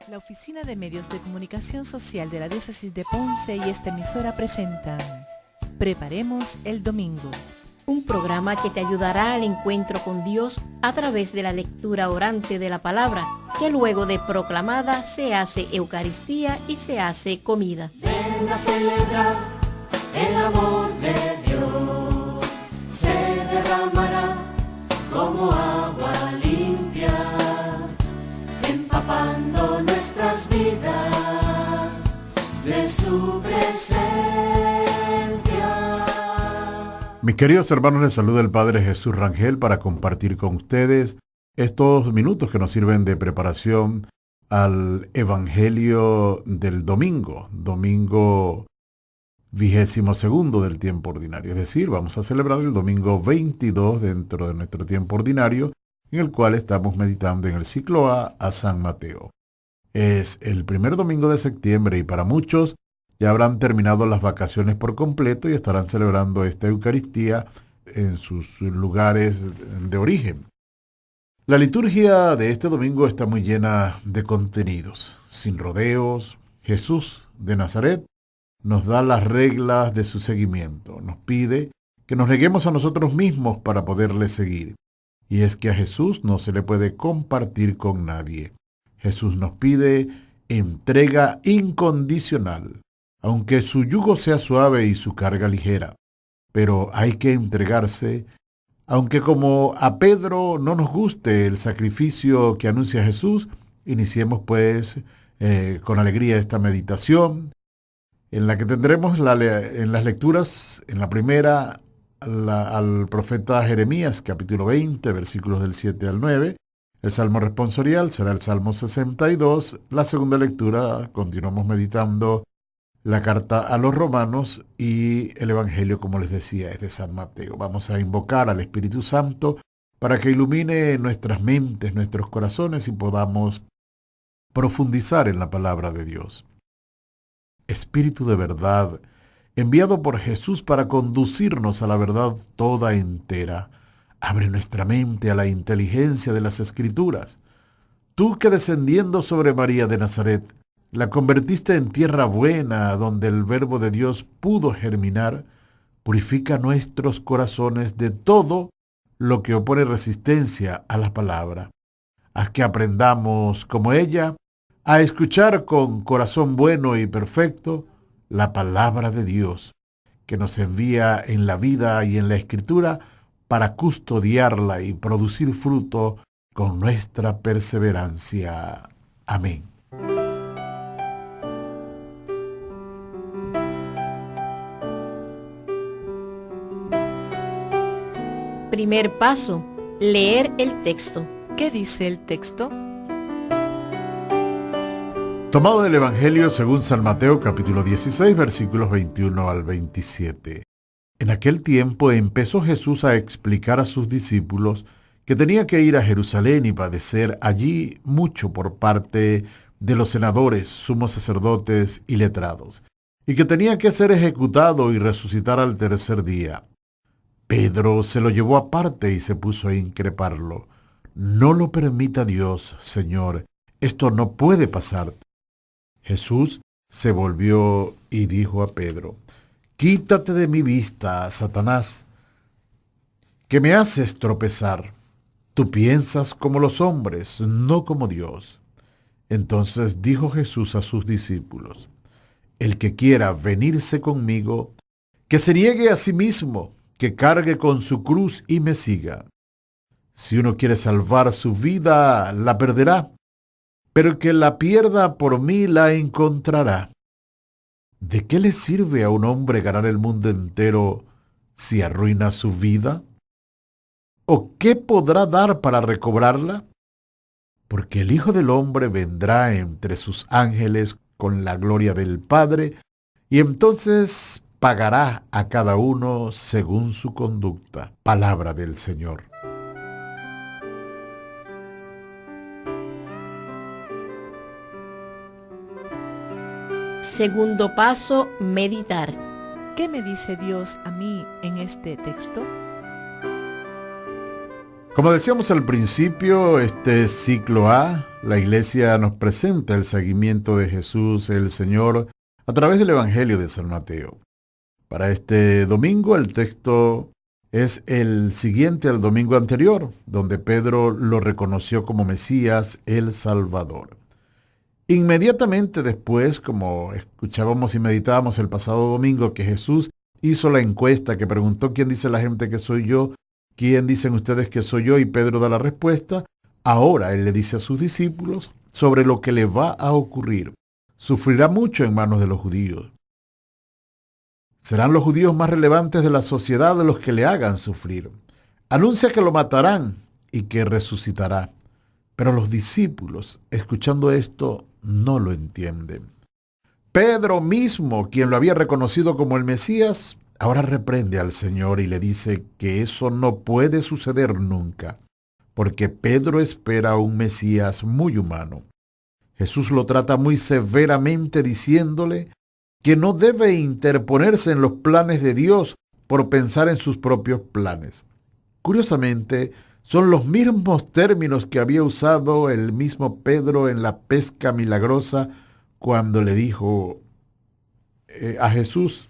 La Oficina de Medios de Comunicación Social de la Diócesis de Ponce y esta emisora presentan Preparemos el Domingo. Un programa que te ayudará al encuentro con Dios a través de la lectura orante de la palabra, que luego de proclamada se hace Eucaristía y se hace comida. Ven a celebrar el amor de Dios, se derramará como agua limpia, empapando nuestras vidas de su presencia. Mis queridos hermanos, les saluda el Padre Jesús Rangel para compartir con ustedes estos minutos que nos sirven de preparación al Evangelio del domingo 22º del tiempo ordinario. Es decir, vamos a celebrar el domingo 22 dentro de nuestro tiempo ordinario, en el cual estamos meditando en el ciclo A San Mateo. Es el primer domingo de septiembre y para muchos ya habrán terminado las vacaciones por completo y estarán celebrando esta Eucaristía en sus lugares de origen. La liturgia de este domingo está muy llena de contenidos. Sin rodeos, Jesús de Nazaret nos da las reglas de su seguimiento. Nos pide que nos neguemos a nosotros mismos para poderle seguir. Y es que a Jesús no se le puede compartir con nadie. Jesús nos pide entrega incondicional, aunque su yugo sea suave y su carga ligera. Pero hay que entregarse, aunque como a Pedro no nos guste el sacrificio que anuncia Jesús. Iniciemos pues con alegría esta meditación, en la que tendremos en las lecturas, en la primera, al profeta Jeremías, capítulo 20, versículos del 7 al 9. El Salmo responsorial será el Salmo 62. La segunda lectura, continuamos meditando la carta a los Romanos, y el Evangelio, como les decía, es de San Mateo. Vamos a invocar al Espíritu Santo para que ilumine nuestras mentes, nuestros corazones y podamos profundizar en la palabra de Dios. Espíritu de verdad, enviado por Jesús para conducirnos a la verdad toda entera, abre nuestra mente a la inteligencia de las Escrituras. Tú que descendiendo sobre María de Nazaret, la convertiste en tierra buena, donde el verbo de Dios pudo germinar, purifica nuestros corazones de todo lo que opone resistencia a la palabra. Haz que aprendamos, como ella, a escuchar con corazón bueno y perfecto la palabra de Dios, que nos envía en la vida y en la Escritura para custodiarla y producir fruto con nuestra perseverancia. Amén. Primer paso, leer el texto. ¿Qué dice el texto? Tomado del Evangelio según San Mateo, capítulo 16, versículos 21 al 27. En aquel tiempo empezó Jesús a explicar a sus discípulos que tenía que ir a Jerusalén y padecer allí mucho por parte de los senadores, sumos sacerdotes y letrados, y que tenía que ser ejecutado y resucitar al tercer día. Pedro se lo llevó aparte y se puso a increparlo. No lo permita Dios, Señor, esto no puede pasar. Jesús se volvió y dijo a Pedro: Quítate de mi vista, Satanás, que me haces tropezar. Tú piensas como los hombres, no como Dios. Entonces dijo Jesús a sus discípulos: El que quiera venirse conmigo, que se niegue a sí mismo, que cargue con su cruz y me siga. Si uno quiere salvar su vida, la perderá, pero el que la pierda por mí la encontrará. ¿De qué le sirve a un hombre ganar el mundo entero si arruina su vida? ¿O qué podrá dar para recobrarla? Porque el Hijo del Hombre vendrá entre sus ángeles con la gloria del Padre, y entonces pagará a cada uno según su conducta. Palabra del Señor. Segundo paso, meditar. ¿Qué me dice Dios a mí en este texto? Como decíamos al principio, este ciclo A, La Iglesia nos presenta el seguimiento de Jesús, el Señor, a través del Evangelio de San Mateo. Para este domingo el texto es el siguiente al domingo anterior, donde Pedro lo reconoció como Mesías, el Salvador. Inmediatamente después, como escuchábamos y meditábamos el pasado domingo, que Jesús hizo la encuesta que preguntó quién dice la gente que soy yo, quién dicen ustedes que soy yo, y Pedro da la respuesta. Ahora él le dice a sus discípulos sobre lo que le va a ocurrir. Sufrirá mucho en manos de los judíos. Serán los judíos más relevantes de la sociedad los que le hagan sufrir. Anuncia que lo matarán y que resucitará. Pero los discípulos, escuchando esto, no lo entienden. Pedro mismo, quien lo había reconocido como el Mesías, ahora reprende al Señor y le dice que eso no puede suceder nunca, porque Pedro espera a un Mesías muy humano. Jesús lo trata muy severamente diciéndole que no debe interponerse en los planes de Dios por pensar en sus propios planes. Curiosamente, son los mismos términos que había usado el mismo Pedro en la pesca milagrosa cuando le dijo a Jesús: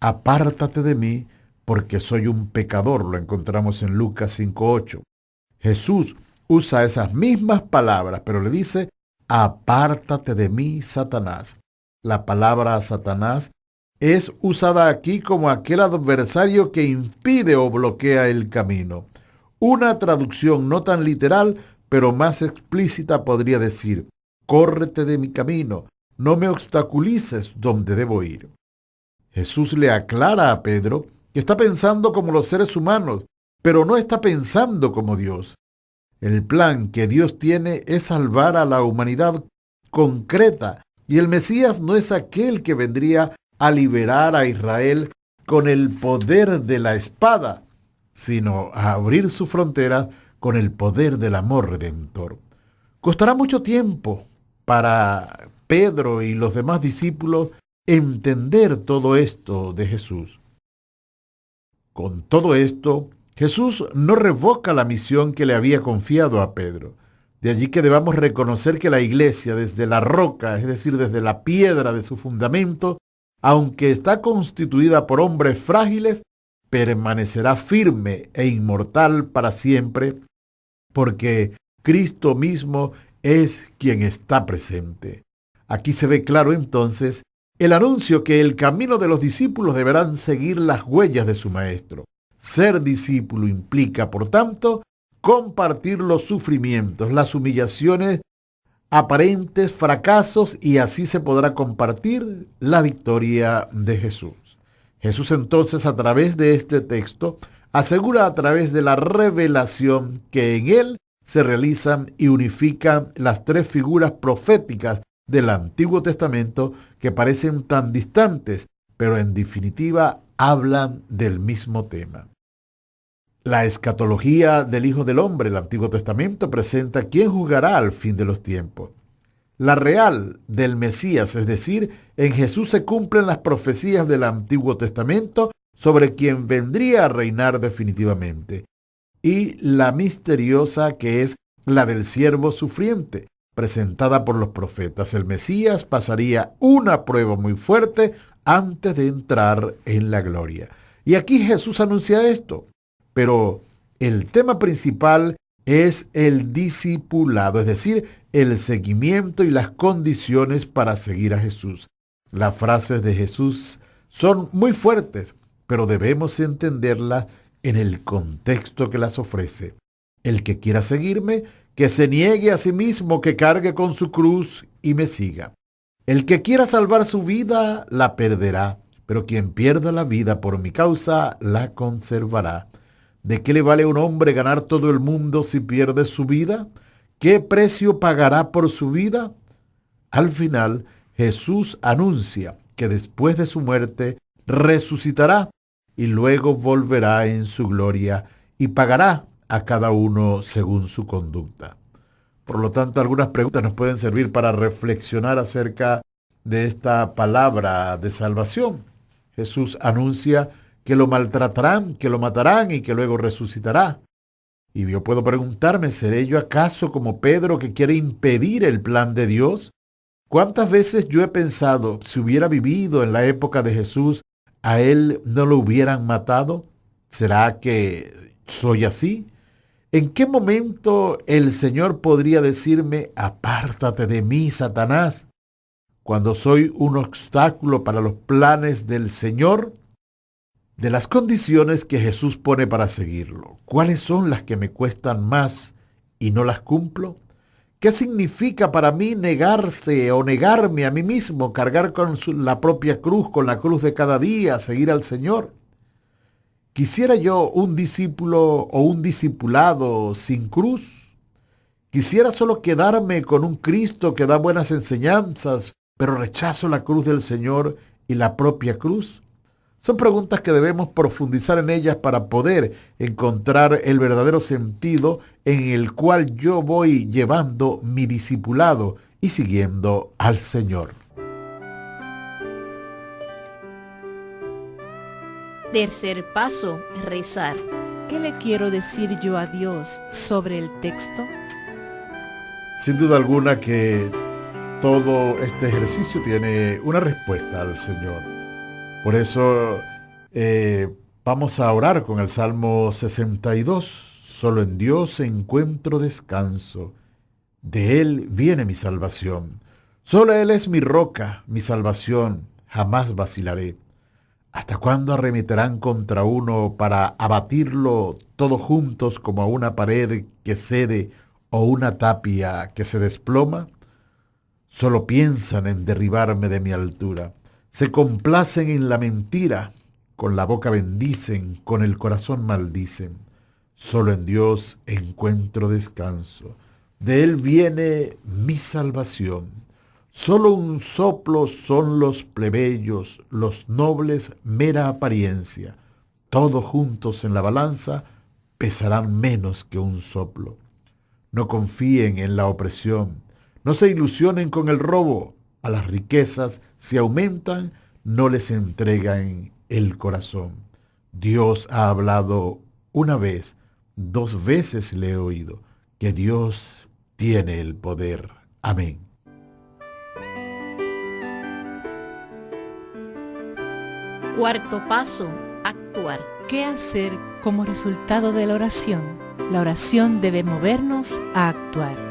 apártate de mí porque soy un pecador. Lo encontramos en Lucas 5:8. Jesús usa esas mismas palabras, pero le dice: apártate de mí, Satanás. La palabra Satanás es usada aquí como aquel adversario que impide o bloquea el camino. Una traducción no tan literal, pero más explícita podría decir: córrete de mi camino, no me obstaculices donde debo ir. Jesús le aclara a Pedro que está pensando como los seres humanos, pero no está pensando como Dios. El plan que Dios tiene es salvar a la humanidad concreta, y el Mesías no es aquel que vendría a liberar a Israel con el poder de la espada, sino a abrir sus fronteras con el poder del amor redentor. Costará mucho tiempo para Pedro y los demás discípulos entender todo esto de Jesús. Con todo esto, Jesús no revoca la misión que le había confiado a Pedro. De allí que debamos reconocer que la iglesia, desde la roca, es decir, desde la piedra de su fundamento, aunque está constituida por hombres frágiles, permanecerá firme e inmortal para siempre, porque Cristo mismo es quien está presente. Aquí se ve claro entonces el anuncio que el camino de los discípulos deberán seguir las huellas de su maestro. Ser discípulo implica, por tanto, compartir los sufrimientos, las humillaciones, aparentes fracasos, y así se podrá compartir la victoria de Jesús. Jesús entonces, a través de este texto, asegura a través de la revelación que en él se realizan y unifican las tres figuras proféticas del Antiguo Testamento que parecen tan distantes, pero en definitiva hablan del mismo tema. La escatología del Hijo del Hombre, el Antiguo Testamento, presenta quién juzgará al fin de los tiempos. La real del Mesías, es decir, en Jesús se cumplen las profecías del Antiguo Testamento sobre quien vendría a reinar definitivamente. Y la misteriosa, que es la del siervo sufriente, presentada por los profetas. El Mesías pasaría una prueba muy fuerte antes de entrar en la gloria. Y aquí Jesús anuncia esto. Pero el tema principal es el discipulado, es decir, el seguimiento y las condiciones para seguir a Jesús. Las frases de Jesús son muy fuertes, pero debemos entenderlas en el contexto que las ofrece. El que quiera seguirme, que se niegue a sí mismo, que cargue con su cruz y me siga. El que quiera salvar su vida, la perderá, pero quien pierda la vida por mi causa, la conservará. ¿De qué le vale a un hombre ganar todo el mundo si pierde su vida? ¿Qué precio pagará por su vida? Al final, Jesús anuncia que después de su muerte resucitará y luego volverá en su gloria y pagará a cada uno según su conducta. Por lo tanto, algunas preguntas nos pueden servir para reflexionar acerca de esta palabra de salvación. Jesús anuncia que lo maltratarán, que lo matarán y que luego resucitará. Y yo puedo preguntarme, ¿seré yo acaso como Pedro que quiere impedir el plan de Dios? ¿Cuántas veces yo he pensado, si hubiera vivido en la época de Jesús, a él no lo hubieran matado? ¿Será que soy así? ¿En qué momento el Señor podría decirme, apártate de mí, Satanás, cuando soy un obstáculo para los planes del Señor? De las condiciones que Jesús pone para seguirlo, ¿cuáles son las que me cuestan más y no las cumplo? ¿Qué significa para mí negarse o negarme a mí mismo, cargar con la propia cruz, con la cruz de cada día, seguir al Señor? ¿Quisiera yo un discípulo o un discipulado sin cruz? ¿Quisiera solo quedarme con un Cristo que da buenas enseñanzas, pero rechazo la cruz del Señor y la propia cruz? Son preguntas que debemos profundizar en ellas para poder encontrar el verdadero sentido en el cual yo voy llevando mi discipulado y siguiendo al Señor. Tercer paso, rezar. ¿Qué le quiero decir yo a Dios sobre el texto? Sin duda alguna que todo este ejercicio tiene una respuesta al Señor. Por eso vamos a orar con el Salmo 62. Solo en Dios encuentro descanso. De Él viene mi salvación. Solo Él es mi roca, mi salvación. Jamás vacilaré. ¿Hasta cuándo arremeterán contra uno para abatirlo todos juntos como a una pared que cede o una tapia que se desploma? Solo piensan en derribarme de mi altura. Se complacen en la mentira, con la boca bendicen, con el corazón maldicen. Solo en Dios encuentro descanso. De Él viene mi salvación. Solo un soplo son los plebeyos, los nobles mera apariencia. Todos juntos en la balanza pesarán menos que un soplo. No confíen en la opresión, no se ilusionen con el robo. A las riquezas, si aumentan, no les entregan el corazón. Dios ha hablado una vez, 2 veces le he oído, que Dios tiene el poder. Amén. Cuarto paso, actuar. ¿Qué hacer como resultado de la oración? La oración debe movernos a actuar.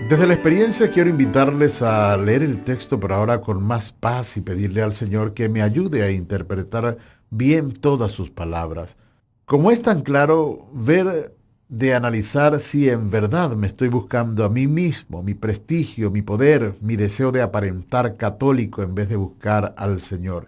Desde la experiencia quiero invitarles a leer el texto, pero ahora con más paz, y pedirle al Señor que me ayude a interpretar bien todas sus palabras. Como es tan claro, ver de analizar si en verdad me estoy buscando a mí mismo, mi prestigio, mi poder, mi deseo de aparentar católico en vez de buscar al Señor.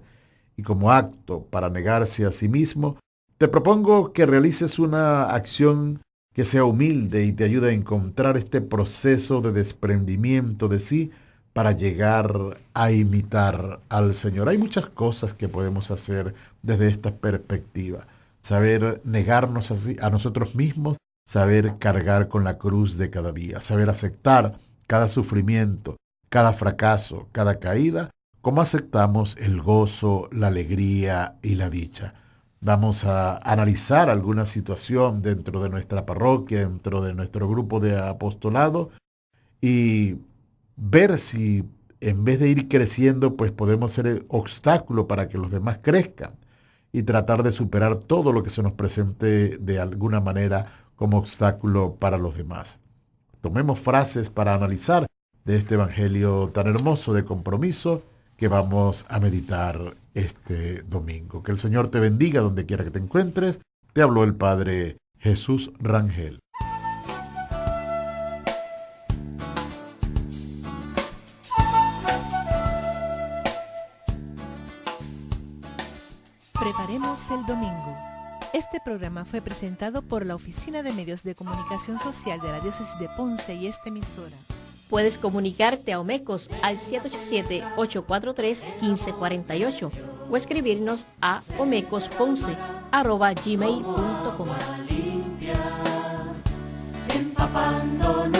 Y como acto para negarse a sí mismo, te propongo que realices una acción que sea humilde y te ayude a encontrar este proceso de desprendimiento de sí para llegar a imitar al Señor. Hay muchas cosas que podemos hacer desde esta perspectiva. Saber negarnos a nosotros mismos, saber cargar con la cruz de cada día, saber aceptar cada sufrimiento, cada fracaso, cada caída, como aceptamos el gozo, la alegría y la dicha. Vamos a analizar alguna situación dentro de nuestra parroquia, dentro de nuestro grupo de apostolado, y ver si en vez de ir creciendo, pues podemos ser el obstáculo para que los demás crezcan, y tratar de superar todo lo que se nos presente de alguna manera como obstáculo para los demás. Tomemos frases para analizar de este evangelio tan hermoso de compromiso que vamos a meditar este domingo. Que el Señor te bendiga donde quiera que te encuentres. Te habló el Padre Jesús Rangel. Preparemos el domingo. Este programa fue presentado por la Oficina de Medios de Comunicación Social de la Diócesis de Ponce y esta emisora. Puedes comunicarte a Omecos al 787-843-1548 o escribirnos a omecosponce@gmail.com. Empapándonos